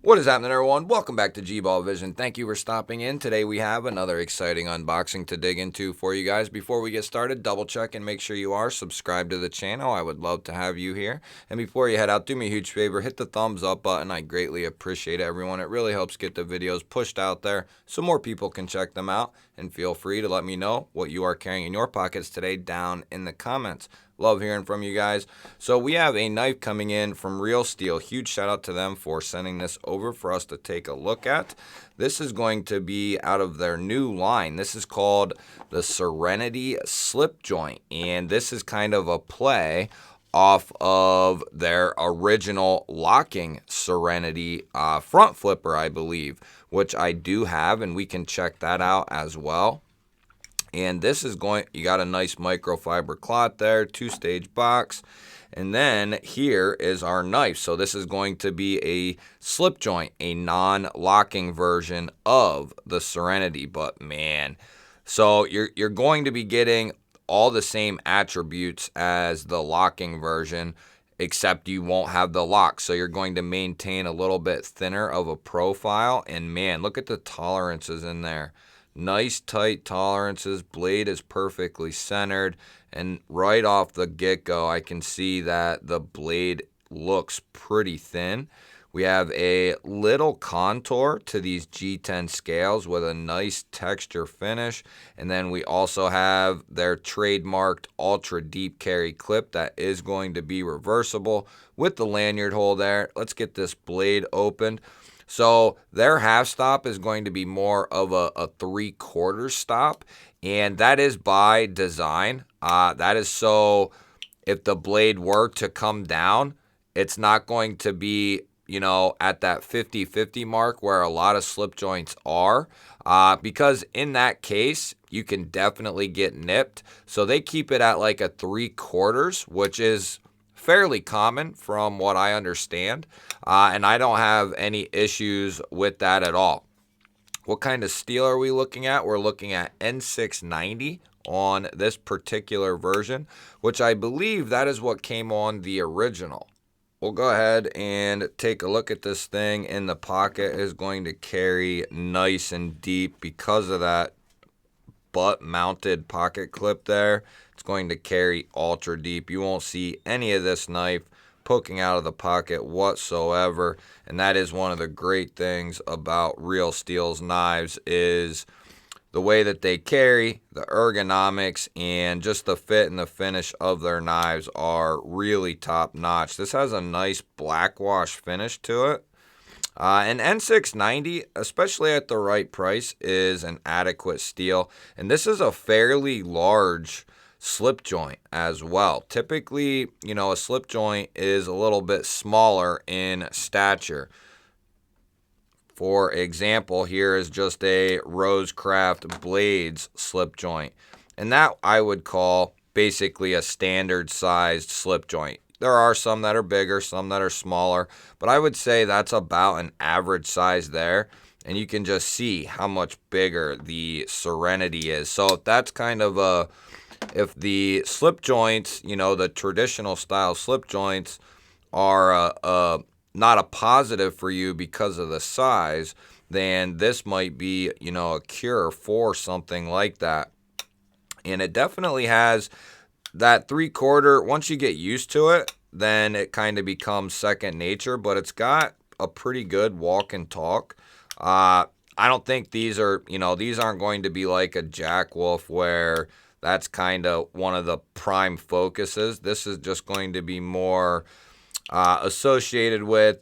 What is happening, everyone? Welcome back to G-Ball Vision. Thank you for stopping in. Today we have another exciting unboxing to dig into for you guys. Before we get started, double check and make sure you are subscribed to the channel. I would love to have you here. And before you head out, do me a huge favor, hit the thumbs up button. I greatly appreciate it, everyone. It really helps get the videos pushed out there so more people can check them out. And feel free to let me know what you are carrying in your pockets today down in the comments. Love hearing from you guys. So we have a knife coming in from Real Steel. Huge shout out to them for sending this over for us to take a look at. This is going to be out of their new line. This is called the Serenity Slip Joint. And this is kind of a play off of their original locking Serenity front flipper, I believe, which I do have, and we can check that out as well. And this is you got a nice microfiber cloth there, two-stage box. And then here is our knife. So this is going to be a slip joint, a non-locking version of the Serenity. But man, so you're going to be getting all the same attributes as the locking version, except you won't have the lock. So you're going to maintain a little bit thinner of a profile. And man, look at the tolerances in there. Nice tight tolerances, blade is perfectly centered, and right off the get-go I can see that the blade looks pretty thin. We have a little contour to these G10 scales with a nice texture finish, and then we also have their trademarked ultra deep carry clip that is going to be reversible with the lanyard hole there. Let's get this blade opened. So their half stop is going to be more of a 3/4 stop, and that is by design. That is so if the blade were to come down, it's not going to be, at that 50-50 mark where a lot of slip joints are, because in that case, you can definitely get nipped. So they keep it at like a 3/4, which is fairly common from what I understand, and I don't have any issues with that at all. What kind of steel are we looking at? We're looking at N690 on this particular version, which I believe that is what came on the original. We'll go ahead and take a look at this thing. In the pocket is going to carry nice and deep because of that butt mounted pocket clip there. It's going to carry ultra deep. You won't see any of this knife poking out of the pocket whatsoever, and that is one of the great things about Real Steel's knives is the way that they carry, the ergonomics, and just the fit and the finish of their knives are really top notch. This has a nice black wash finish to it. An N690, especially at the right price, is an adequate steel. And this is a fairly large slip joint as well. Typically, a slip joint is a little bit smaller in stature. For example, here is just a Rosecraft Blades slip joint. And that I would call basically a standard sized slip joint. There are some that are bigger, some that are smaller, but I would say that's about an average size there. And you can just see how much bigger the Serenity is. So if that's kind of if the slip joints, the traditional style slip joints are not a positive for you because of the size, then this might be, a cure for something like that. And it definitely has that 3/4, once you get used to it, then it kind of becomes second nature, but it's got a pretty good walk and talk. I don't think these are, these aren't going to be like a Jack Wolf where that's kind of one of the prime focuses. This is just going to be more associated with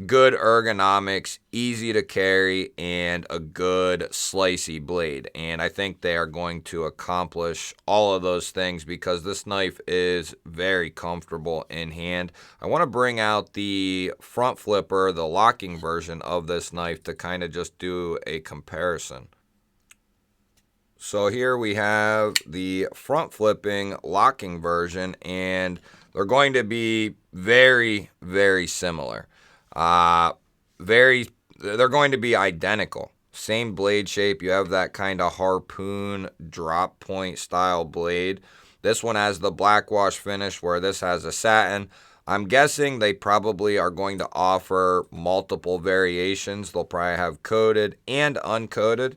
good ergonomics, easy to carry, and a good slicey blade. And I think they are going to accomplish all of those things because this knife is very comfortable in hand. I want to bring out the front flipper, the locking version of this knife, to kind of just do a comparison. So here we have the front flipping locking version, and they're going to be very, very similar. They're going to be identical. Same blade shape. You have that kind of harpoon drop point style blade. This one has the black wash finish where this has a satin. I'm guessing they probably are going to offer multiple variations. They'll probably have coated and uncoated.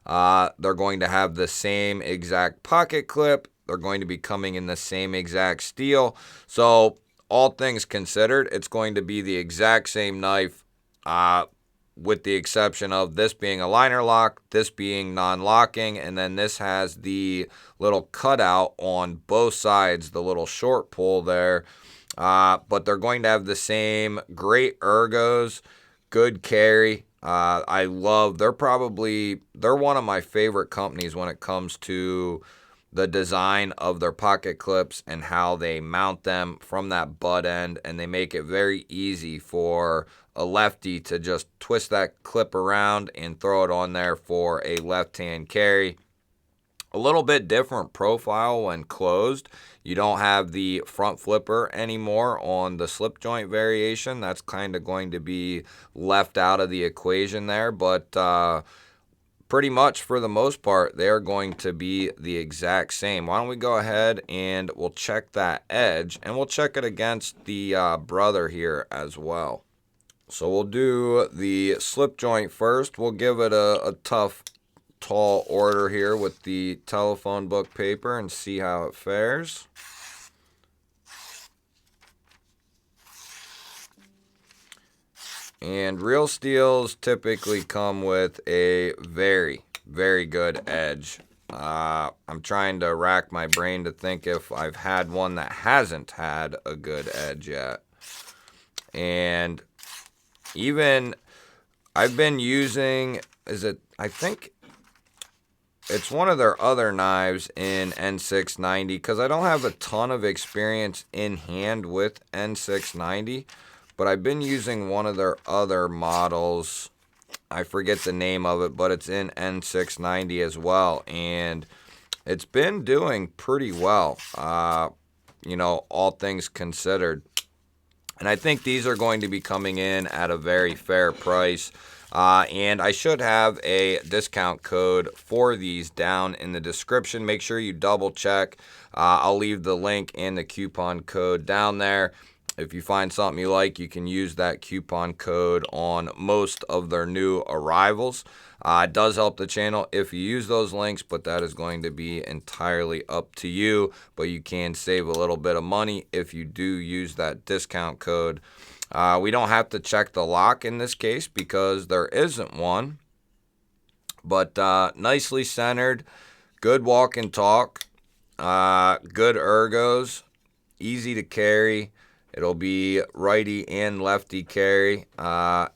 They're going to have the same exact pocket clip. They're going to be coming in the same exact steel. So all things considered, it's going to be the exact same knife, with the exception of this being a liner lock, this being non-locking, and then this has the little cutout on both sides, the little short pull there. But they're going to have the same great ergos, good carry. They're one of my favorite companies when it comes to the design of their pocket clips and how they mount them from that butt end, and they make it very easy for a lefty to just twist that clip around and throw it on there for a left-hand carry. A little bit different profile when closed. You don't have the front flipper anymore on the slip joint variation. That's kind of going to be left out of the equation there, but pretty much for the most part, they're going to be the exact same. Why don't we go ahead and we'll check that edge, and we'll check it against the brother here as well. So we'll do the slip joint first. We'll give it a tough, tall order here with the telephone book paper and see how it fares. And real steels typically come with a very, very good edge. I'm trying to rack my brain to think if I've had one that hasn't had a good edge yet. And even I've been using, I think it's one of their other knives in N690, because I don't have a ton of experience in hand with N690, but I've been using one of their other models. I forget the name of it, but it's in N690 as well, and it's been doing pretty well, all things considered. And I think these are going to be coming in at a very fair price. And I should have a discount code for these down in the description. Make sure you double check. I'll leave the link and the coupon code down there. If you find something you like, you can use that coupon code on most of their new arrivals. It does help the channel if you use those links, but that is going to be entirely up to you. But you can save a little bit of money if you do use that discount code. We don't have to check the lock in this case because there isn't one. But nicely centered, good walk and talk, good ergos, easy to carry. It'll be righty and lefty carry.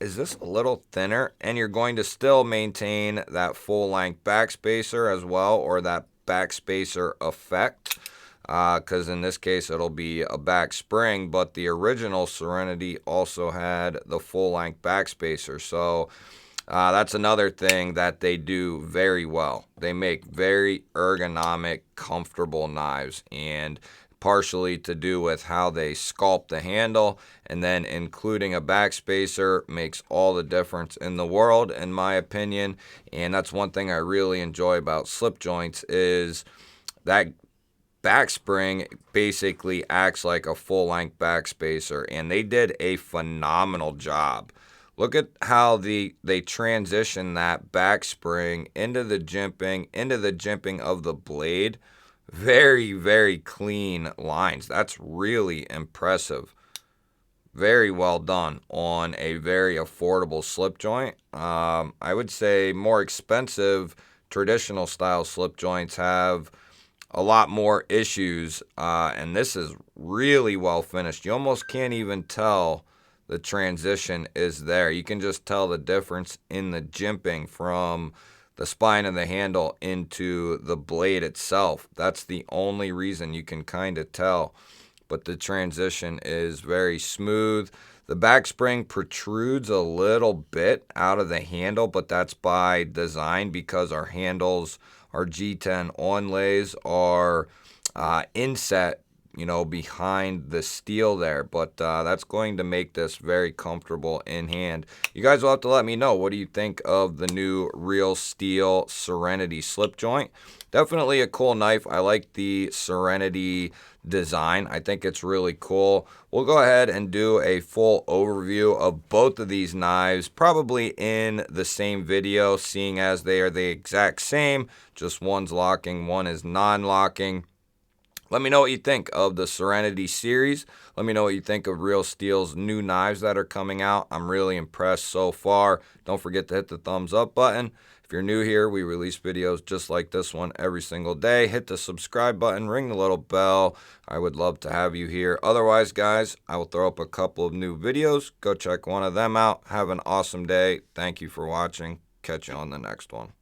Is this a little thinner? And you're going to still maintain that full-length backspacer as well, or that backspacer effect, because in this case it'll be a back spring, but the original Serenity also had the full-length backspacer. So that's another thing that they do very well. They make very ergonomic, comfortable knives, and partially to do with how they sculpt the handle, and then including a backspacer makes all the difference in the world, in my opinion. And that's one thing I really enjoy about slip joints, is that back spring basically acts like a full-length backspacer, and they did a phenomenal job. Look at how they transition that back spring into the jimping of the blade. Very, very clean lines. That's really impressive. Very well done on a very affordable slip joint. I would say more expensive traditional style slip joints have a lot more issues, and this is really well finished. You almost can't even tell the transition is there. You can just tell the difference in the jimping from the spine of the handle into the blade itself. That's the only reason you can kind of tell. But the transition is very smooth. The back spring protrudes a little bit out of the handle, but that's by design because our handles, our G10 onlays are inset, you know, behind the steel there, but that's going to make this very comfortable in hand. You guys will have to let me know, what do you think of the new Real Steel Serenity slip joint? Definitely a cool knife. I like the Serenity design. I think it's really cool. We'll go ahead and do a full overview of both of these knives, probably in the same video, seeing as they are the exact same, just one's locking, one is non-locking. Let me know what you think of the Serenity series. Let me know what you think of Real Steel's new knives that are coming out. I'm really impressed so far. Don't forget to hit the thumbs up button. If you're new here, we release videos just like this one every single day. Hit the subscribe button, ring the little bell. I would love to have you here. Otherwise, guys, I will throw up a couple of new videos. Go check one of them out. Have an awesome day. Thank you for watching. Catch you on the next one.